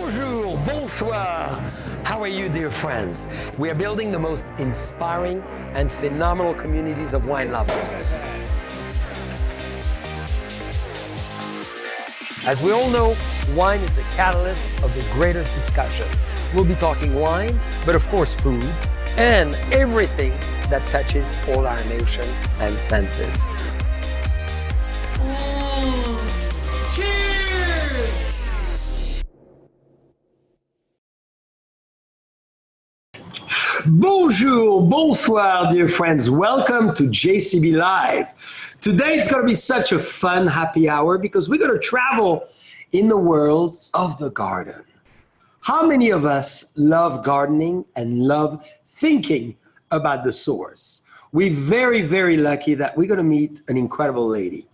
Bonjour, bonsoir. How are you, dear friends? We are building the most inspiring and phenomenal communities of wine lovers. As we all know, wine is the catalyst of the greatest discussion. We'll be talking wine, but of course food, and everything that touches all our emotions and senses. Bonjour, bonsoir, dear friends. Welcome to JCB Live. Today it's going to be such a fun happy hour because we're going to travel in the world of the garden. How many of us love gardening and love thinking about the source? We're very, very lucky that we're going to meet an incredible lady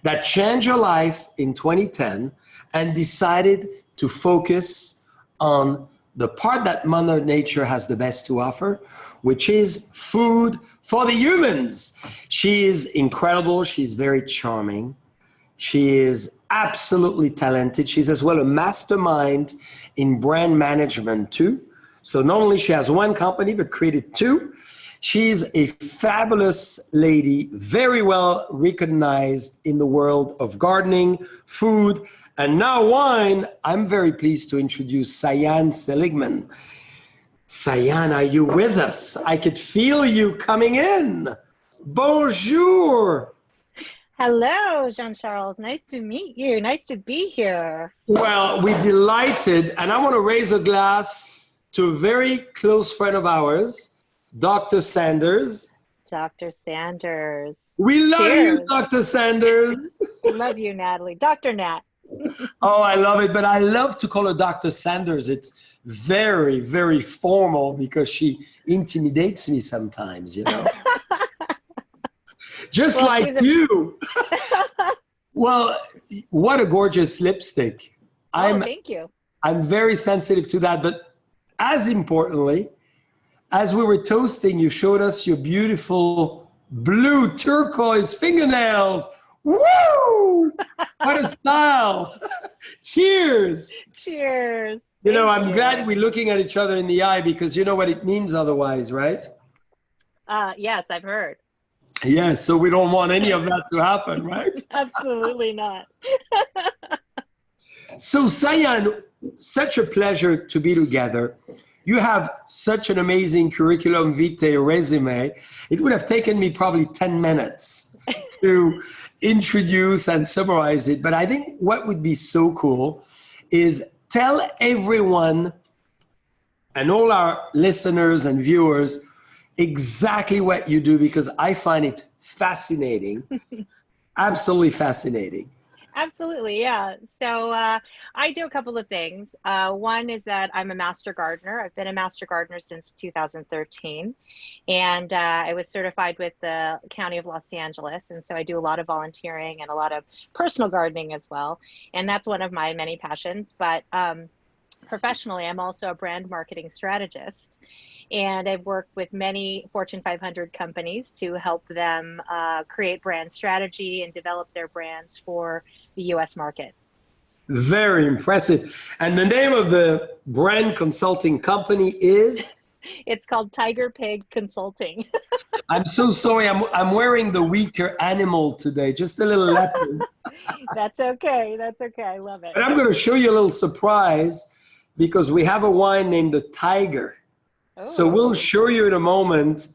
that changed her life in 2010 and decided to focus on the part that Mother Nature has the best to offer, which is food for the humans. She is incredible. She's very charming. She is absolutely talented. She's as well a mastermind in brand management too. So not only she has one company, but created two. She's a fabulous lady, very well recognized in the world of gardening, food, and now wine. I'm very pleased to introduce Sian Seligman. Sian, are you with us? I could feel you coming in. Bonjour. Hello, Jean-Charles. Nice to meet you. Nice to be here. Well, we're delighted. And I want to raise a glass to a very close friend of ours, Dr. Sanders. Dr. Sanders. We love Cheers. you, Dr. Sanders. Love you, Natalie. Dr. Nat. Oh, I love it. But I love to call her Dr. Sanders. It's very, very formal because she intimidates me sometimes, you know. Just well, like you. Well, what a gorgeous lipstick. Thank you. I'm very sensitive to that. But as importantly, as we were toasting, you showed us your beautiful blue turquoise fingernails. Woo! What a style. Cheers. Cheers. You know, I'm glad we're looking at each other in the eye because you know what it means otherwise, right? Yes, I've heard. Yes, so we don't want any of that to happen, right? Absolutely not. So, Sian, such a pleasure to be together. You have such an amazing curriculum vitae resume. It would have taken me probably 10 minutes to introduce and summarize it. But I think what would be so cool is tell everyone and all our listeners and viewers exactly what you do, because I find it fascinating, absolutely fascinating. Absolutely, yeah. So I do a couple of things. One is that I'm a master gardener. I've been a master gardener since 2013. And I was certified with the County of Los Angeles. And so I do a lot of volunteering and a lot of personal gardening as well. And that's one of my many passions. But professionally, I'm also a brand marketing strategist. And I've worked with many Fortune 500 companies to help them create brand strategy and develop their brands for the US market. Very impressive. And the name of the brand consulting company is? It's called Tiger Pig Consulting. I'm so sorry. I'm wearing the weaker animal today, just a little leopard. That's okay. That's okay. I love it. But I'm going to show you a little surprise because we have a wine named the Tiger. Oh. So we'll show you in a moment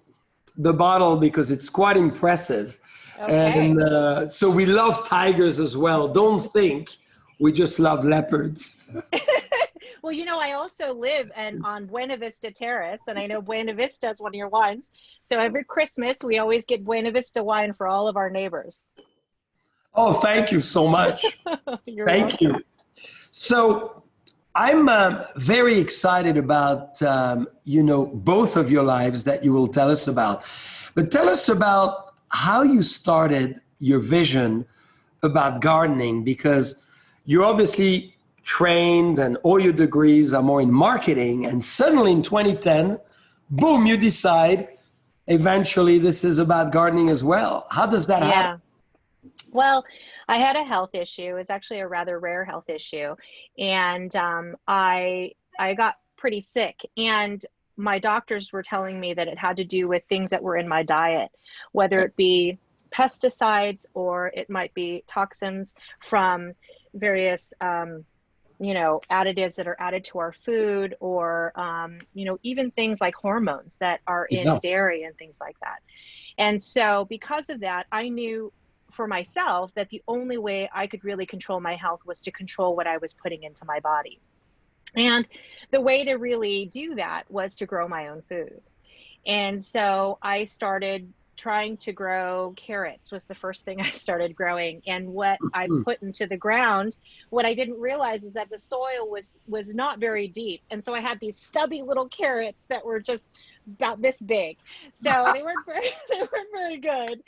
the bottle because it's quite impressive. Okay. And so we love tigers as well. Don't think we just love leopards. Well, you know, I also live on Buena Vista Terrace, and I know Buena Vista is one of your wines. So every Christmas, we always get Buena Vista wine for all of our neighbors. Oh, thank you so much. Thank you. So I'm very excited about, you know, both of your lives that you will tell us about. But tell us about how you started your vision about gardening, because you're obviously trained and all your degrees are more in marketing. And suddenly in 2010, boom, you decide eventually this is about gardening as well. How does that happen? Well, I had a health issue. It was actually a rather rare health issue, and I got pretty sick. And my doctors were telling me that it had to do with things that were in my diet, whether it be pesticides or it might be toxins from various additives that are added to our food, or even things like hormones that are in Yeah. dairy and things like that. And so because of that, I knew for myself that the only way I could really control my health was to control what I was putting into my body. And the way to really do that was to grow my own food. And so I started trying to grow carrots. Was the first thing I started growing. And what I Mm. put into the ground, what I didn't realize is that the soil was not very deep. And so I had these stubby little carrots that were just about this big. So they weren't very, they weren't very good.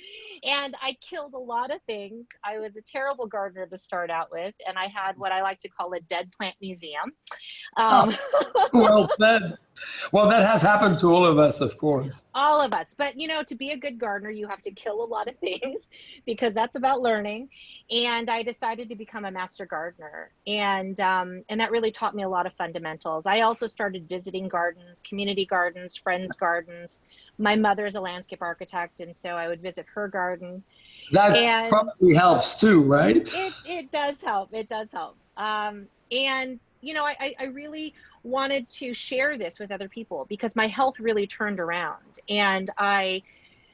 And I killed a lot of things. I was a terrible gardener to start out with. And I had what I like to call a dead plant museum. Oh, Um, well said. Well, that has happened to all of us, of course. all of us. But to be a good gardener, you have to kill a lot of things because that's about learning. And I decided to become a master gardener, and that really taught me a lot of fundamentals. I also started visiting gardens, community gardens, friends' gardens. My mother's a landscape architect, and so I would visit her garden. That And probably helps too, right? it does help. It does help. And I really wanted to share this with other people because my health really turned around, and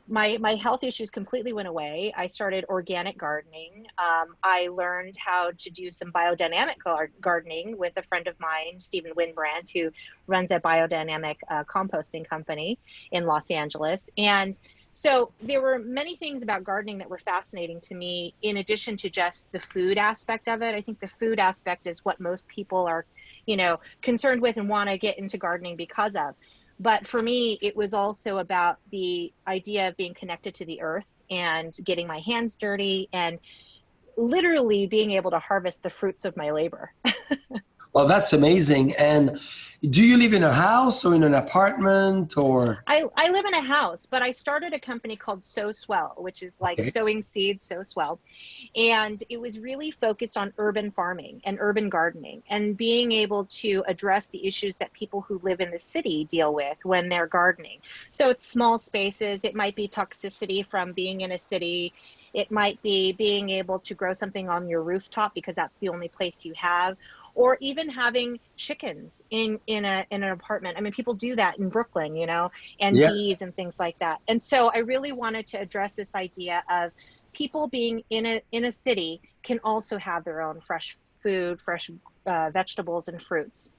my health issues completely went away. I started organic gardening. I learned how to do some biodynamic gardening with a friend of mine, Stephen Winbrand, who runs a biodynamic composting company in Los Angeles. And so there were many things about gardening that were fascinating to me, in addition to just the food aspect of it. I think the food aspect is what most people are, concerned with and want to get into gardening because of. But for me, it was also about the idea of being connected to the earth and getting my hands dirty and literally being able to harvest the fruits of my labor. Well, that's amazing. And do you live in a house or in an apartment or? I live in a house, but I started a company called Sow Swell, which is like Okay. sowing seeds, sow swell. And it was really focused on urban farming and urban gardening and being able to address the issues that people who live in the city deal with when they're gardening. So it's small spaces. It might be toxicity from being in a city. It might be being able to grow something on your rooftop because that's the only place you have, or even having chickens in an apartment. I mean, people do that in Brooklyn, and Yes. bees and things like that. And so I really wanted to address this idea of people being in a city can also have their own fresh food, fresh vegetables and fruits.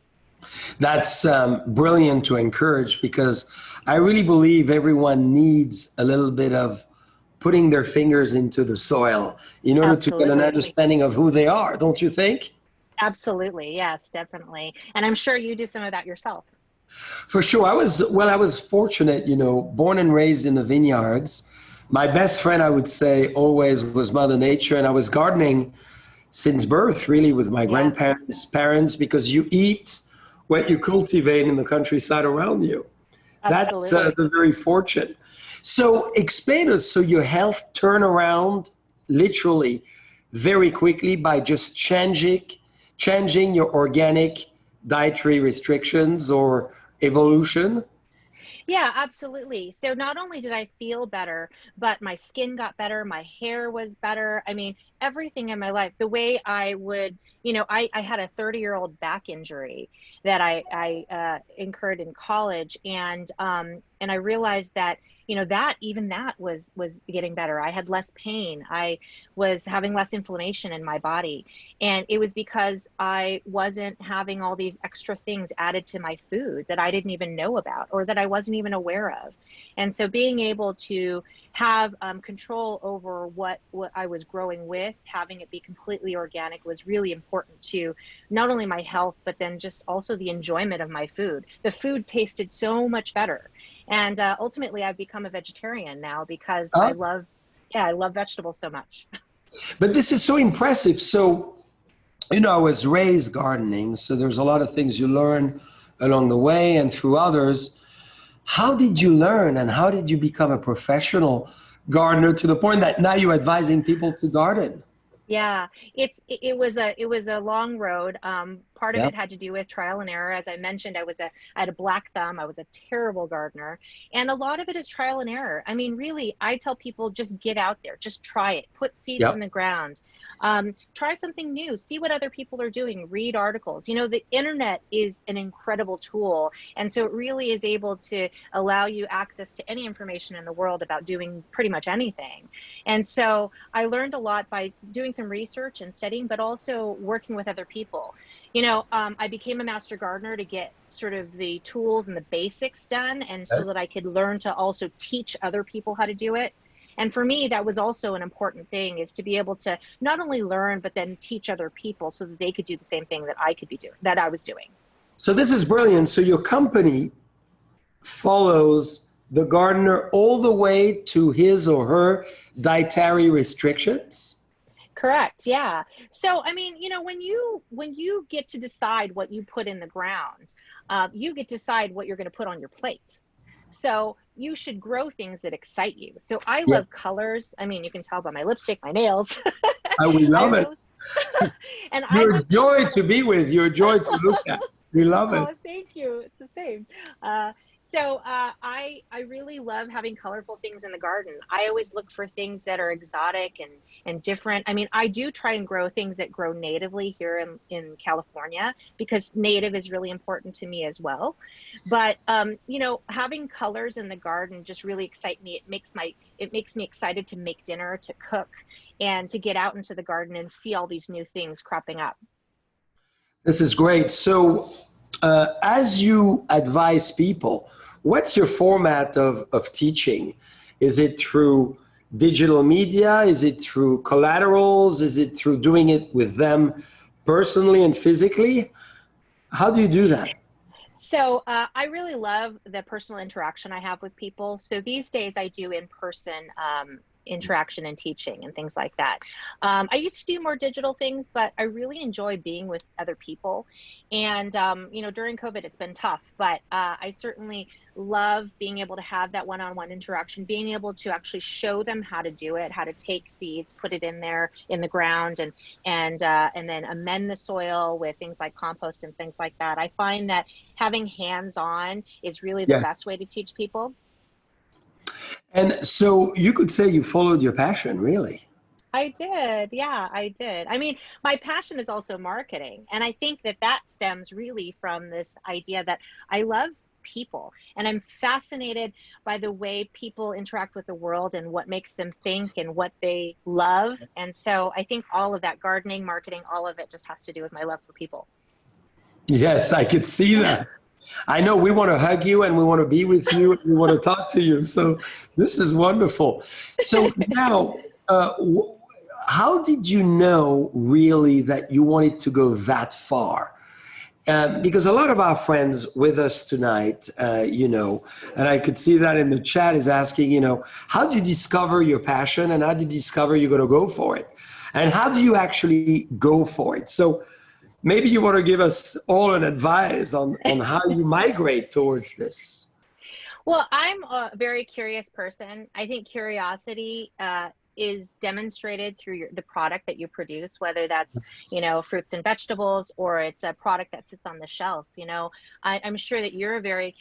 That's brilliant to encourage, because I really believe everyone needs a little bit of putting their fingers into the soil in order to get an Absolutely. understanding of who they are, don't you think? Absolutely. Yes, definitely. And I'm sure you do some of that yourself. For sure. I was fortunate, born and raised in the vineyards. My best friend, I would say, always was Mother Nature. And I was gardening since birth, really, with my Yeah, grandparents, parents, because you eat what you cultivate in the countryside around you. That's absolutely. the very fortune. So explain us, so your health turned around literally very quickly by just changing your organic dietary restrictions or evolution. Yeah, absolutely. So not only did I feel better, but my skin got better, my hair was better. I mean, everything in my life, the way I would, I had a 30-year-old back injury that I incurred in college, and I realized that, that even that was getting better. I had less pain. I was having less inflammation in my body. And it was because I wasn't having all these extra things added to my food that I didn't even know about or that I wasn't even aware of. And so being able to have control over what I was growing with, having it be completely organic, was really important to not only my health, but then just also the enjoyment of my food. The food tasted so much better. And ultimately, I've become a vegetarian now because Uh, I love vegetables so much. but this is so impressive. So, I was raised gardening, so there's a lot of things you learn along the way and through others. How did you learn, and how did you become a professional gardener to the point that now you're advising people to garden? Yeah, it was a long road. Part of Yeah. it had to do with trial and error. As I mentioned, I had a black thumb. I was a terrible gardener, and a lot of it is trial and error. I mean, really, I tell people just get out there, just try it, put seeds in Yep. the ground, try something new, see what other people are doing, read articles. You know, the internet is an incredible tool, and so it really is able to allow you access to any information in the world about doing pretty much anything. And so I learned a lot by doing some research and studying, but also working with other people. You know, I became a master gardener to get sort of the tools and the basics done, and so that I Yes. could learn to also teach other people how to do it. And for me, that was also an important thing, is to be able to not only learn, but then teach other people so that they could do the same thing that I could be doing, that I was doing. So this is brilliant. So your company follows the gardener all the way to his or her dietary restrictions? Correct. Yeah. So, I mean, you know, when you get to decide what you put in the ground, you get to decide what you're going to put on your plate. So you should grow things that excite you. So I Yeah. love colors. I mean, you can tell by my lipstick, my nails. We I love it. really, and I You're a love joy colorful. to be with. You're a joy to look at. We love it. Oh, thank you. It's the same. So I really love having colorful things in the garden. I always look for things that are exotic and different. I mean, I do try and grow things that grow natively here in California, because native is really important to me as well. But you know, having colors in the garden just really excite me. It makes me excited to make dinner, to cook, and to get out into the garden and see all these new things cropping up. This is great. So, as you advise people, what's your format of teaching? Is it through digital media? Is it through collaterals? Is it through doing it with them personally and physically? How do you do that? So I really love the personal interaction I have with people. So these days I do in-person interaction and teaching and things like that. I used to do more digital things, but I really enjoy being with other people. And you know, during COVID, it's been tough, but I certainly love being able to have that one-on-one interaction, being able to actually show them how to do it, how to take seeds, put it in there in the ground, and then amend the soil with things like compost and things like that. I find that having hands-on is really the Yeah. best way to teach people. And so you could say you followed your passion, really. I did. Yeah, I did. I mean, my passion is also marketing. And I think that that stems really from this idea that I love people, and I'm fascinated by the way people interact with the world and what makes them think and what they love. And so I think all of that, gardening, marketing, all of it just has to do with my love for people. Yes, I could see that. I know we want to hug you and we want to be with you and we want to talk to you. So this is wonderful. So now, how did you know really that you wanted to go that far? Because a lot of our friends with us tonight, you know, and I could see that in the chat, is asking, you know, how do you discover your passion and how do you discover you're going to go for it? And how do you actually go for it? So maybe you want to give us all an advice on how you migrate towards this. Well, I'm a very curious person. I think curiosity is demonstrated through the product that you produce, whether that's, you know, fruits and vegetables, or it's a product that sits on the shelf. You know, I'm sure that you're a very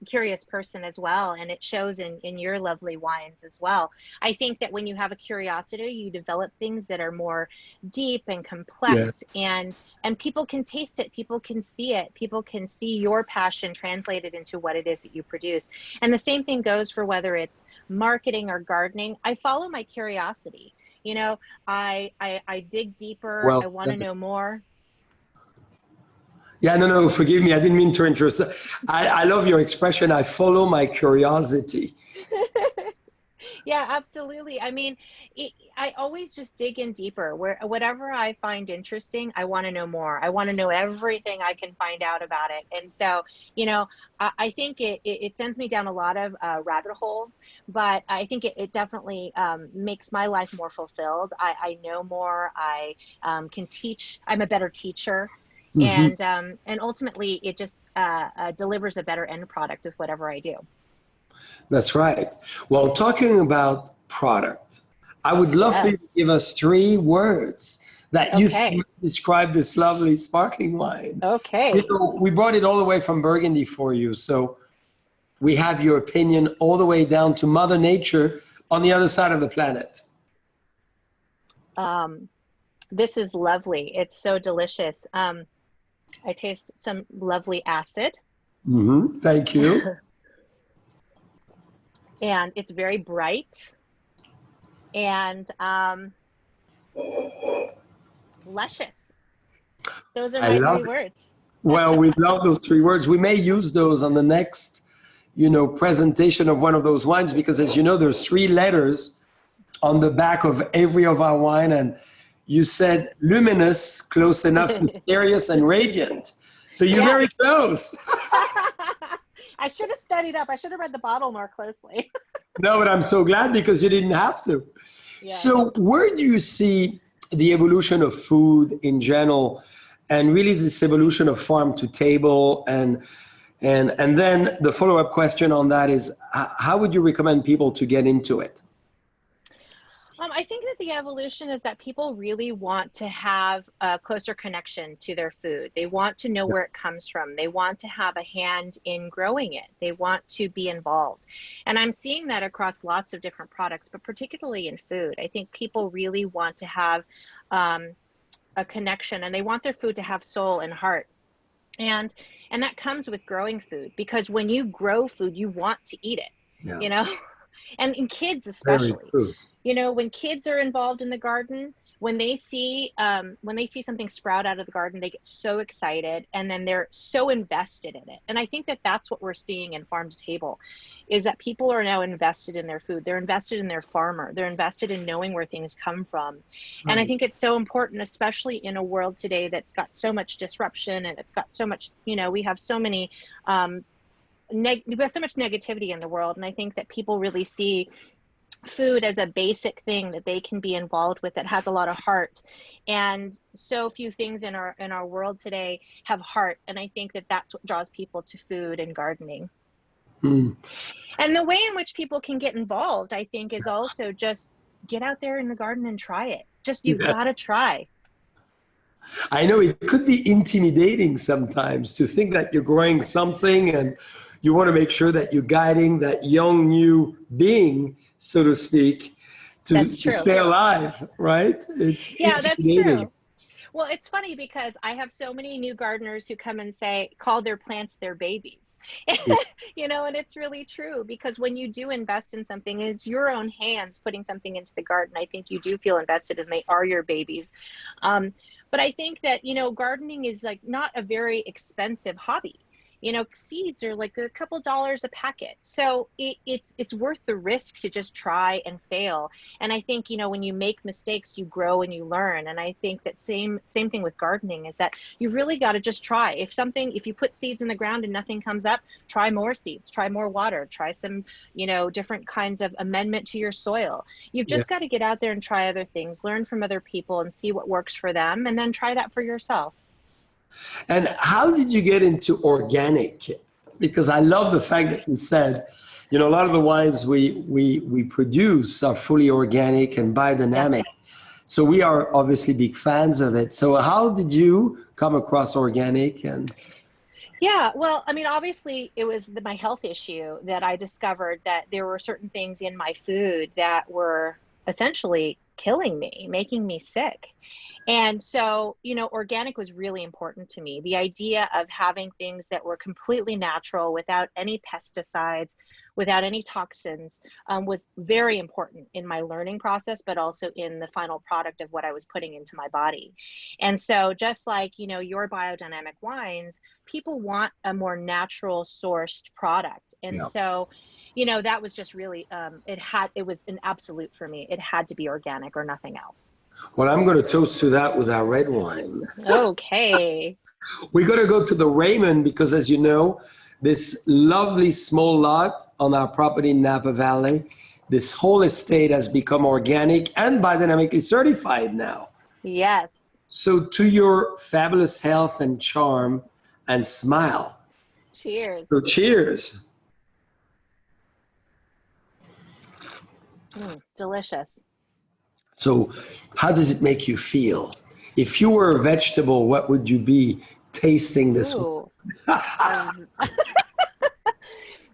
curious person as well, and it shows in your lovely wines as well. I think that when you have a curiosity, you develop things that are more deep and Yeah. complex, and people can taste it, people can see it, people can see your passion translated into what it is that you produce. And the same thing goes for whether it's marketing or gardening. I follow my curiosity. You know, I dig deeper, I Well, want to know more. yeah, no, no, forgive me. I didn't mean to interrupt. I love your expression. I follow my curiosity. Yeah, absolutely. I mean, I always just dig in deeper. Where whatever I find interesting, I want to know more. I want to know everything I can find out about it. And so, you know, I think it sends me down a lot of rabbit holes, but I think it definitely makes my life more fulfilled. I know more. I can teach. I'm a better teacher. Mhm. And ultimately, it just delivers a better end product with whatever I do. That's right. Well, talking about product, I would love for Yes. you to give us 3 words that you Okay. think describe this lovely sparkling wine. You Okay. know, we brought it all the way from Burgundy for you, so we have your opinion all the way down to Mother Nature on the other side of the planet. Um, this is lovely. It's so delicious. I taste some lovely acid, Thank you. and it's very bright and luscious. Those are I my love three it. words. Well, we love those 3 words. We may use those on the next, presentation of one of those wines because, as you know, there's 3 letters on the back of every of our wine, and you said luminous, close enough, mysterious, and radiant. So you're Yeah. very close. I should have studied up. I should have read the bottle more closely. No, but I'm so glad because you didn't have to. Yeah. So where do you see the evolution of food in general, and really this evolution of farm to table, and then the follow-up question on that is how would you recommend people to get into it? I think that the evolution is that people really want to have a closer connection to their food. They want to know where it comes from. They want to have a hand in growing it. They want to be involved. And I'm seeing that across lots of different products, but particularly in food. I think people really want to have a connection, and they want their food to have soul and heart. And that comes with growing food, because when you grow food, you want to eat it, Yeah, you know, and in kids very especially. true. When kids are involved in the garden, when they see something sprout out of the garden, they get so excited, and then they're so invested in it. And I think that that's what we're seeing in farm to table, is that people are now invested in their food. They're invested in their farmer. They're invested in knowing where things come from. And I Right. think it's so important, especially in a world today that's got so much disruption, and it's got so much, we have so many we have so much negativity in the world. And I think that people really see food as a basic thing that they can be involved with, that has a lot of heart. And so few things in our world today have heart, and I think that that's what draws people to food and gardening. Mm. And the way in which people can get involved, I think, is also just get out there in the garden and try it. Just, you've got to Yes. try. I know it could be intimidating sometimes to think that you're growing something and you want to make sure that you're guiding that young new being, so to speak, to That's true. stay alive, right? It's Yeah, that's intimidating. true. Well, it's funny because I have so many new gardeners who come and call their plants their babies. And it's really true, because when you do invest in something, and it's your own hands putting something into the garden, I think you do feel invested, and they are your babies. But I think that, gardening is like not a very expensive hobby. Seeds are like a couple dollars a packet. So it's worth the risk to just try and fail. And I think, when you make mistakes, you grow and you learn. And I think that same thing with gardening, is that you really got to just try. If you put seeds in the ground and nothing comes up, try more seeds, try more water, try some, different kinds of amendment to your soil. You've Yeah. just got to get out there and try other things, learn from other people and see what works for them, and then try that for yourself. And how did you get into organic? Because I love the fact that you said, a lot of the wines we produce are fully organic and Yeah. biodynamic. So we are obviously big fans of it. So how did you come across organic? And Yeah, well, I mean, obviously, it was my health issue that I discovered that there were certain things in my food that were essentially killing me, making me sick. And so, organic was really important to me. The idea of having things that were completely natural, without any pesticides, without any toxins, was very important in my learning process, but also in the final product of what I was putting into my body. And so, just like, your biodynamic wines, people want a more natural sourced product. And yeah. so, that was just really, it was an absolute for me. It had to be organic or nothing else. Well, I'm going to toast to that with our red wine. Okay. We got to go to the Raymond because, as you know, this lovely small lot on our property in Napa Valley, this whole estate has become organic and biodynamically certified now. Yes. So to your fabulous health and charm and smile. Cheers. So cheers. Delicious. So how does it make you feel? If you were a vegetable, what would you be tasting this way? Ooh.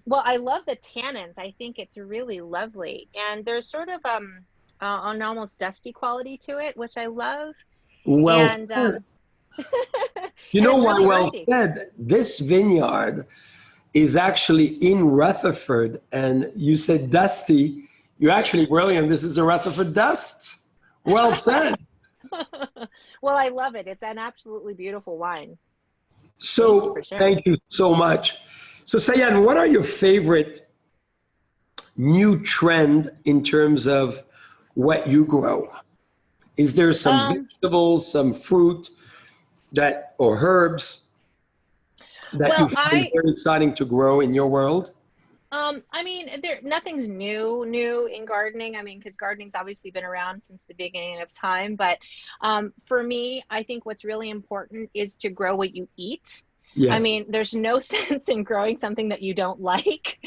Well, I love the tannins. I think it's really lovely. And there's sort of an almost dusty quality to it, which I love. Well And said. You and know it's why really well earthy. said? This vineyard is actually in Rutherford, and you said dusty. You're actually brilliant. This is a Rutherford dust. Well said. Well, I love it. It's an absolutely beautiful wine. Thank you So for sharing. thank you so much. So Sayan, what are your favorite new trend in terms of what you grow? Is there some Um, vegetables, some fruit that or herbs that you well, find very exciting to grow in your world? I mean, nothing's new in gardening. I mean, because gardening's obviously been around since the beginning of time. But for me, I think what's really important is to grow what you eat. I Yes. mean, there's no sense in growing something that you don't like.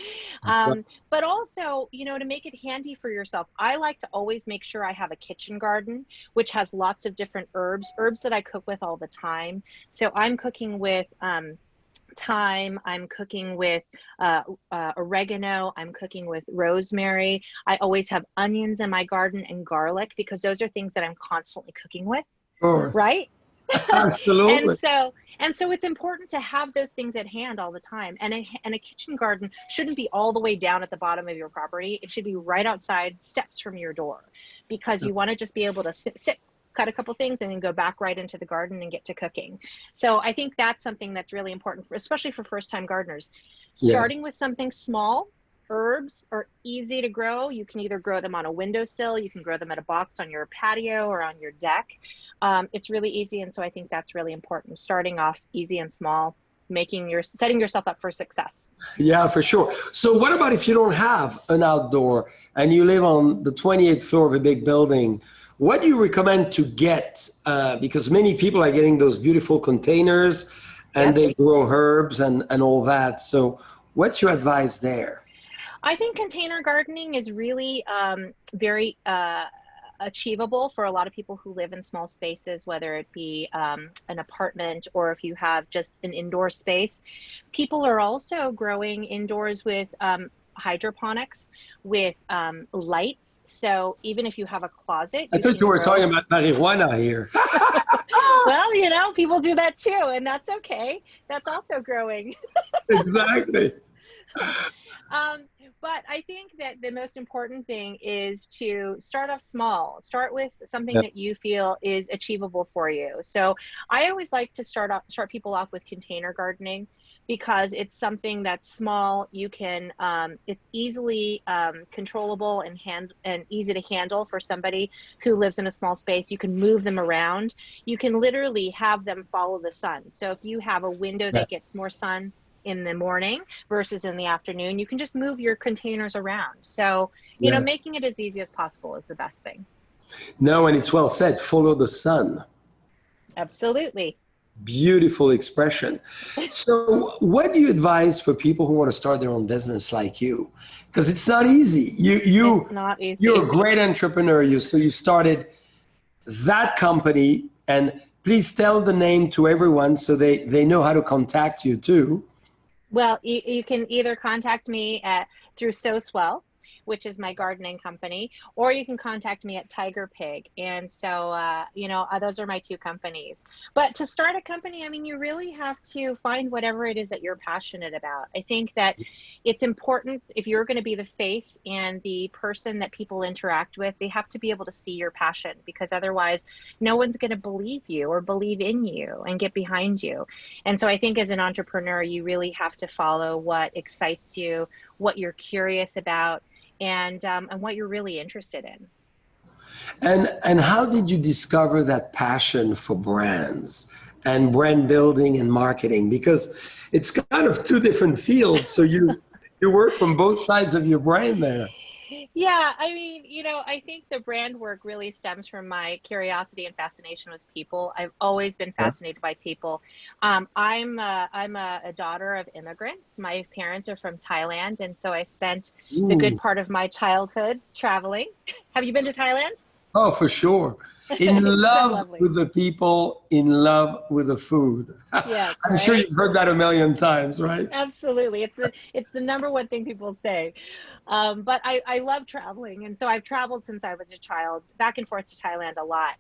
But also, to make it handy for yourself, I like to always make sure I have a kitchen garden, which has lots of different herbs that I cook with all the time. So I'm cooking with thyme, I'm cooking with oregano, I'm cooking with rosemary. I always have onions in my garden and garlic because those are things that I'm constantly cooking with, Of course. right? and Absolutely. so and so it's important to have those things at hand all the time. And a kitchen garden shouldn't be all the way down at the bottom of your property. It should be right outside steps from your door, because you want to just be able to sit, cut a couple things, and then go back right into the garden and get to cooking. So I think that's something that's really important, especially for first time gardeners. Yes. Starting with something small. Herbs are easy to grow. You can either grow them on a windowsill, you can grow them at a box on your patio or on your deck. It's really easy, and so I think that's really important. Starting off easy and small, setting yourself up for success. Yeah, for sure. So what about if you don't have an outdoor and you live on the 28th floor of a big building? What do you recommend to get? Because many people are getting those beautiful containers and Yep. they grow herbs and all that. So what's your advice there? I think container gardening is really very achievable for a lot of people who live in small spaces, whether it be an apartment or if you have just an indoor space. People are also growing indoors with hydroponics, with lights. So even if you have a closet, I you thought can you were talking grow. about marijuana here. Well, people do that too, and that's okay. That's also growing. Exactly. Um, but I think that the most important thing is to start off small. Start with something Yeah. that you feel is achievable for you. So I always like to start people off with container gardening, because it's something that's small. You can it's easily controllable and easy to handle for somebody who lives in a small space. You can move them around. You can literally have them follow the sun. So if you have a window Yeah. that gets more sun in the morning versus in the afternoon, you can just move your containers around. So, Yes. making it as easy as possible is the best thing. No, and it's well said. Follow the sun. Absolutely. Beautiful expression. So, what do you advise for people who want to start their own business like you? Because it's not easy. It's not You're a easy. great entrepreneur. You started that company, and please tell the name to everyone so they know how to contact you too. Well, you can either contact me through Sow Swell, which is my gardening company, or you can contact me at Tiger Pig. And so, those are my two companies. But to start a company, I mean, you really have to find whatever it is that you're passionate about. I think that it's important, if you're going to be the face and the person that people interact with, they have to be able to see your passion, because otherwise no one's going to believe you or believe in you and get behind you. And so I think as an entrepreneur, you really have to follow what excites you, what you're curious about, and what you're really interested in. And how did you discover that passion for brands and brand building and marketing? Because it's kind of two different fields. So you work from both sides of your brain there. Yeah, I mean, I think the brand work really stems from my curiosity and fascination with people. I've always been Yeah. fascinated by people. I'm a daughter of immigrants. My parents are from Thailand, and so I spent the good Ooh. part of my childhood traveling. Have you been to Thailand? Oh, for sure. In It's so love lovely. with the people, in love with the food. Yes, I'm sure right? you've heard that a million times, right? Absolutely. It's the number one thing people say. But I love traveling. And so I've traveled since I was a child, back and forth to Thailand a lot.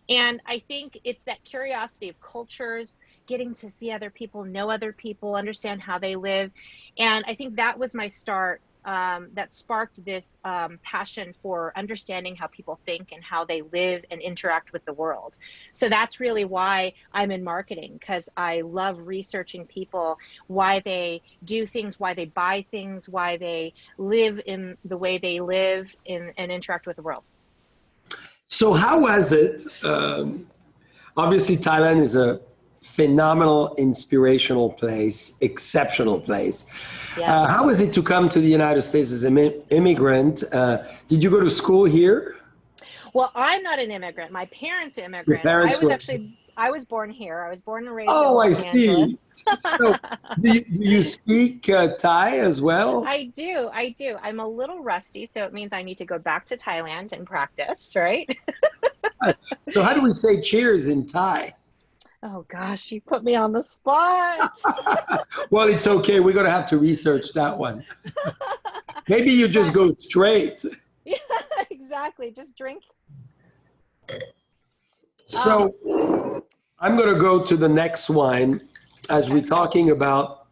And I think it's that curiosity of cultures, getting to see other people, know other people, understand how they live. And I think that was my start, that sparked this passion for understanding how people think and how they live and interact with the world. So that's really why I'm in marketing, because I love researching people, why they do things, why they buy things, why they live in the way they live in, and interact with the world. So how was it? Obviously, Thailand is a phenomenal, inspirational place, exceptional place. Yes. How was it to come to the United States as an immigrant? Did you go to school here? Well, I'm not an immigrant. My parents are Your immigrants. parents were. I was born here. I was born and raised in Oh, I Los Angeles. see. So, do you speak Thai as well? I do. I'm a little rusty, so it means I need to go back to Thailand and practice, right? So, how do we say cheers in Thai? Oh gosh, you put me on the spot. Well, it's okay. We're going to have to research that one. Maybe you just But go straight. yeah, exactly. Just drink. Um, So, I'm going to go to the next wine as we're okay. talking about,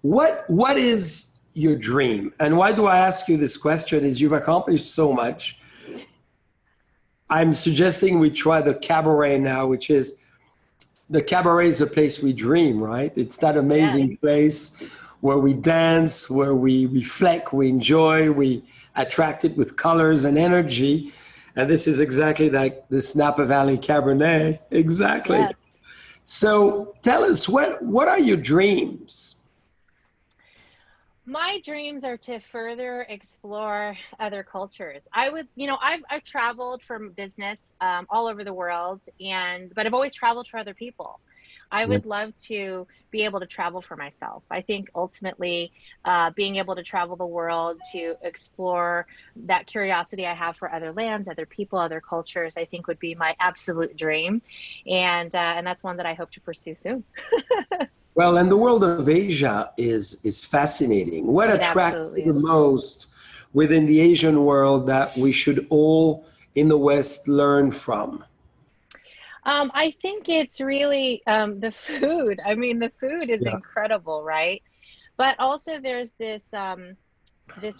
what is your dream? And why do I ask you this question is you've accomplished so much. I'm suggesting we try the Cabaret now, which is the Cabaret is a place we dream, right? It's that Yes. amazing place where we dance, where we reflect, we enjoy, we attract it with colors and energy. And this is exactly like the Napa Valley Cabernet. Exactly. Yes. So tell us, what are your dreams? My dreams are to further explore other cultures. I've traveled for business all over the world, but I've always traveled for other people. I Yeah. would love to be able to travel for myself. I think ultimately, being able to travel the world to explore that curiosity I have for other lands, other people, other cultures, I think would be my absolute dream, and that's one that I hope to pursue soon. Well, and the world of Asia is fascinating. What It attracts you absolutely the is. most within the Asian world that we should all in the West learn from? I think it's really the food. I mean, the food is Yeah. incredible, right? But also there's this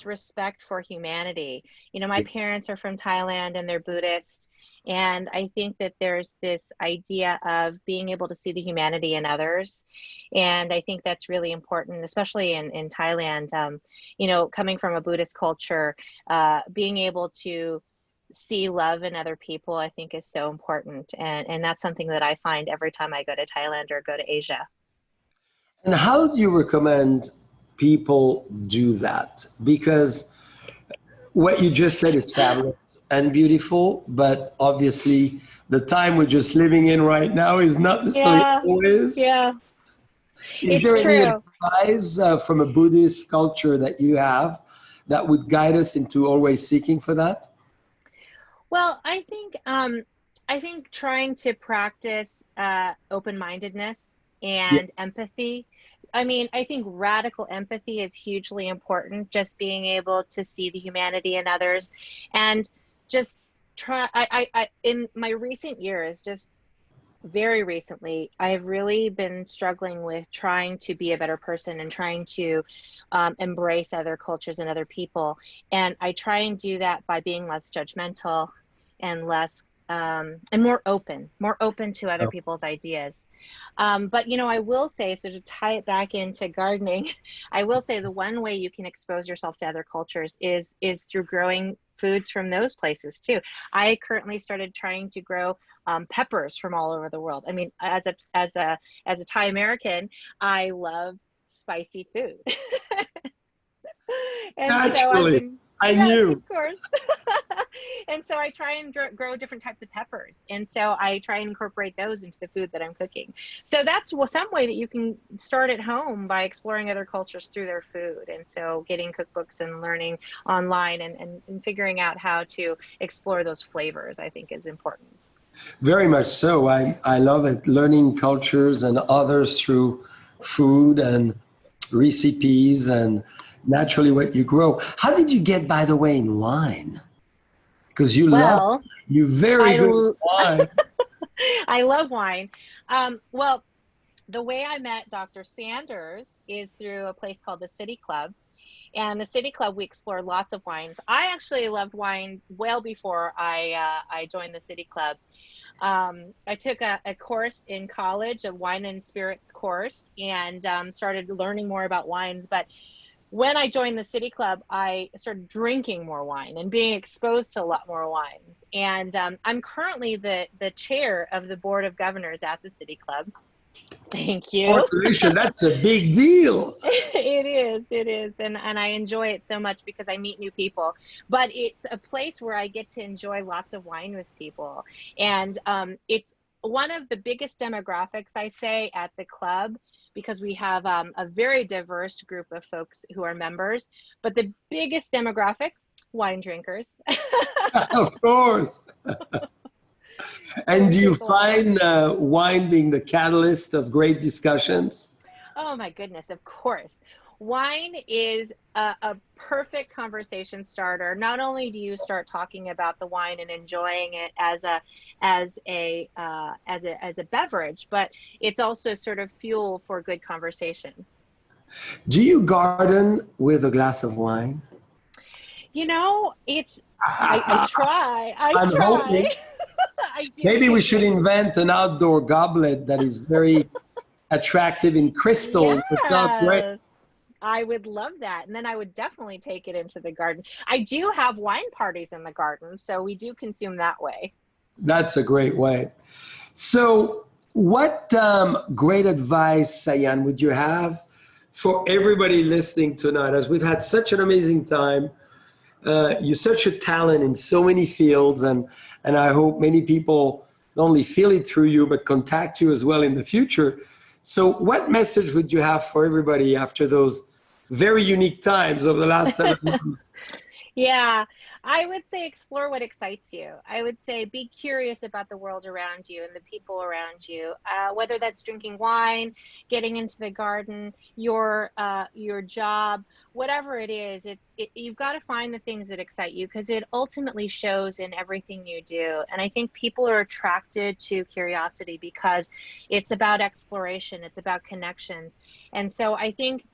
respect for humanity. My parents are from Thailand and they're Buddhist, and I think that there's this idea of being able to see the humanity in others, and I think that's really important, especially in Thailand. Coming from a Buddhist culture, being able to see love in other people, I think is so important. And that's something that I find every time I go to Thailand or go to Asia. And how do you recommend people do that? Because what you just said is fabulous and beautiful, but obviously the time we're just living in right now is not necessarily Yeah, always. yeah, Is it's there any true. advice from a Buddhist culture that you have that would guide us into always seeking for that? Well, I think trying to practice open-mindedness Yeah. and empathy. I mean, I think radical empathy is hugely important. Just being able to see the humanity in others, and just try. In my recent years, just very recently, I've really been struggling with trying to be a better person and trying to embrace other cultures and other people. And I try and do that by being less judgmental and less and more open to other people's ideas. But I will say, so to tie it back into gardening, I will say the one way you can expose yourself to other cultures is through growing foods from those places too. I currently started trying to grow peppers from all over the world. I mean, as a Thai American, I love spicy food. And so I've Naturally. been I Yes, knew. of course. And so I try and grow different types of peppers. And so I try and incorporate those into the food that I'm cooking. So that's some way that you can start at home by exploring other cultures through their food. And so getting cookbooks and learning online and figuring out how to explore those flavors, I think is important. Very much so. I love it. Learning cultures and others through food and recipes and naturally what you grow. How did you get, by the way, in wine? Because Well, you very I, good at wine. I love wine. Well, the way I met Dr. Sanders is through a place called the City Club. And the City Club, we explore lots of wines. I actually loved wine well before I joined the City Club. I took a course in college, a wine and spirits course, and started learning more about wines. But when I joined the City Club, I started drinking more wine and being exposed to a lot more wines. And I'm currently the chair of the board of governors at the City Club. Thank you. Congratulations, that's a big deal. It is. And I enjoy it so much because I meet new people. But it's a place where I get to enjoy lots of wine with people. And it's one of the biggest demographics, I say, at the club, because we have a very diverse group of folks who are members. But the biggest demographic, wine drinkers. Of course. And do you find wine being the catalyst of great discussions? Oh my goodness, of course. Wine is a perfect conversation starter. Not only do you start talking about the wine and enjoying it as a beverage, but it's also sort of fuel for good conversation. Do you garden with a glass of wine? You know, I try. I'm hoping. I do. Maybe we should invent an outdoor goblet that is very attractive in crystal. Yes. I would love that. And then I would definitely take it into the garden. I do have wine parties in the garden, so we do consume that way. That's a great way. So what great advice, Sian, would you have for everybody listening tonight? As we've had such an amazing time, you're such a talent in so many fields, and I hope many people not only feel it through you, but contact you as well in the future. So what message would you have for everybody after those very unique times over the last 7 months? Yeah, I would say explore what excites you. I would say be curious about the world around you and the people around you, whether that's drinking wine, getting into the garden, your job, whatever it is. You've got to find the things that excite you, because it ultimately shows in everything you do. And I think people are attracted to curiosity because it's about exploration, it's about connections. And so I think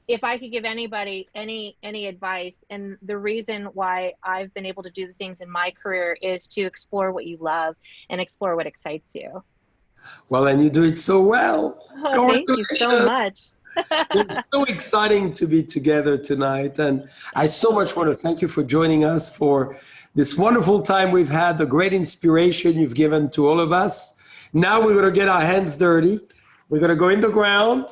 if I could give anybody any advice, and the reason why I've been able to do the things in my career is to explore what you love and explore what excites you. Well, and you do it so well. Oh, thank you so much. It's so exciting to be together tonight. And I so much want to thank you for joining us for this wonderful time we've had, the great inspiration you've given to all of us. Now we're going to get our hands dirty. We're going to go in the ground.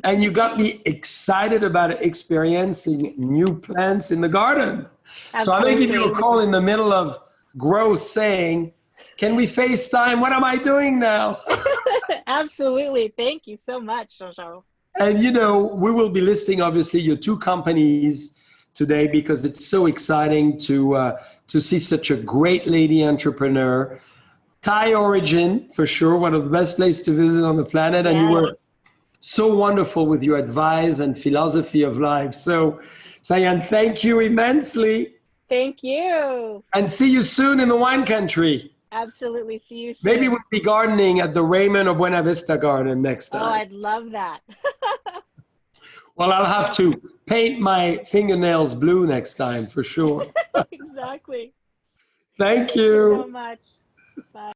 And you got me excited about experiencing new plants in the garden. Absolutely. So I'm going to give you a call in the middle of growth saying, can we FaceTime? What am I doing now? Absolutely. Thank you so much, Jean-Charles. And you know, we will be listing obviously your two companies today because it's so exciting to see such a great lady entrepreneur. Thai origin, for sure, one of the best places to visit on the planet. And you were so wonderful with your advice and philosophy of life. So, Sian, thank you immensely. Thank you. And see you soon in the wine country. Absolutely. See you soon. Maybe we'll be gardening at the Raymond or Buena Vista Garden next time. Oh, I'd love that. Well, I'll have to paint my fingernails blue next time for sure. Exactly. Thank you. Thank you so much. Bye.